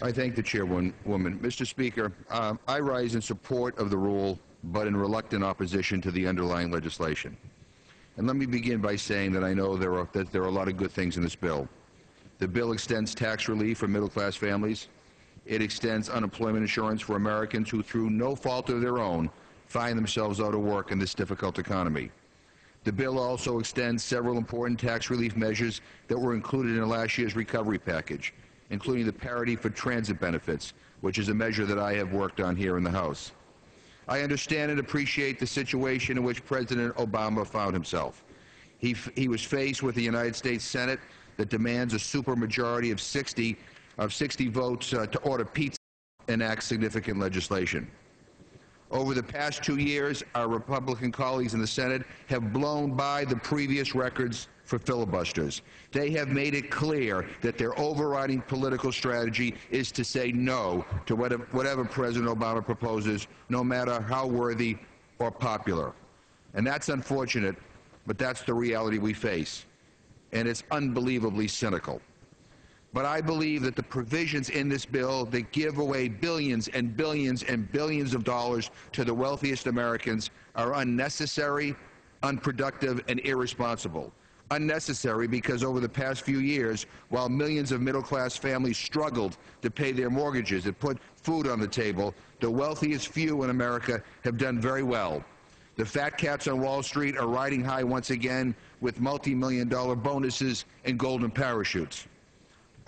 I thank the chairwoman. Mr. Speaker, I rise in support of the rule, but in reluctant opposition to the underlying legislation. And let me begin by saying that I know there are a lot of good things in this bill. The bill extends tax relief for middle-class families. It extends unemployment insurance for Americans who, through no fault of their own, find themselves out of work in this difficult economy. The bill also extends several important tax relief measures that were included in last year's recovery package, including the parity for transit benefits, which is a measure that I have worked on here in the House. I understand and appreciate the situation in which President Obama found himself. He was faced with the United States Senate that demands a supermajority of 60 votes to order pizza and enact significant legislation. Over the past 2 years, our Republican colleagues in the Senate have blown by the previous records for filibusters. They have made it clear that their overriding political strategy is to say no to whatever President Obama proposes, no matter how worthy or popular. And that's unfortunate, but that's the reality we face. And it's unbelievably cynical. But I believe that the provisions in this bill that give away billions and billions and billions of dollars to the wealthiest Americans are unnecessary, unproductive, and irresponsible. Unnecessary because over the past few years, while millions of middle-class families struggled to pay their mortgages and put food on the table, the wealthiest few in America have done very well. The fat cats on Wall Street are riding high once again with multi-million-dollar bonuses and golden parachutes.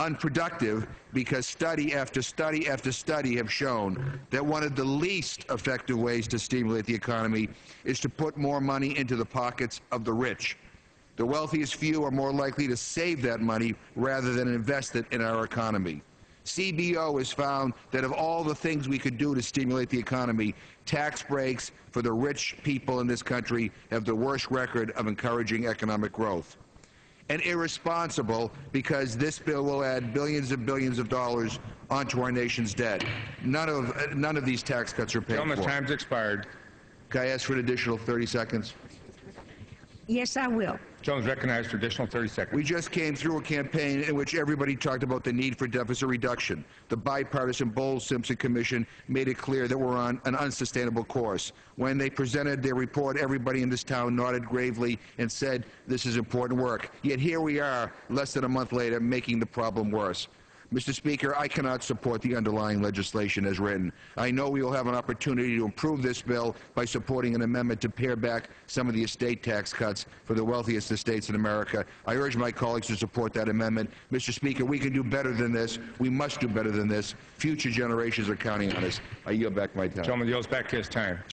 Unproductive because study after study after study have shown that one of the least effective ways to stimulate the economy is to put more money into the pockets of the rich. The wealthiest few are more likely to save that money rather than invest it in our economy. CBO has found that of all the things we could do to stimulate the economy, tax breaks for the rich people in this country have the worst record of encouraging economic growth. And irresponsible because this bill will add billions and billions of dollars onto our nation's debt. None of these tax cuts are paid for. Gentleman's time's expired. Can I ask for an additional 30 seconds? Yes, I will. Gentleman's recognized for additional 30 seconds. We just came through a campaign in which everybody talked about the need for deficit reduction. The bipartisan Bowles-Simpson Commission made it clear that we're on an unsustainable course. When they presented their report, everybody in this town nodded gravely and said this is important work. Yet here we are, less than a month later, making the problem worse. Mr. Speaker, I cannot support the underlying legislation as written. I know we will have an opportunity to improve this bill by supporting an amendment to pare back some of the estate tax cuts for the wealthiest estates in America. I urge my colleagues to support that amendment. Mr. Speaker, we can do better than this. We must do better than this. Future generations are counting on us. I yield back my time. Gentleman yields back his time.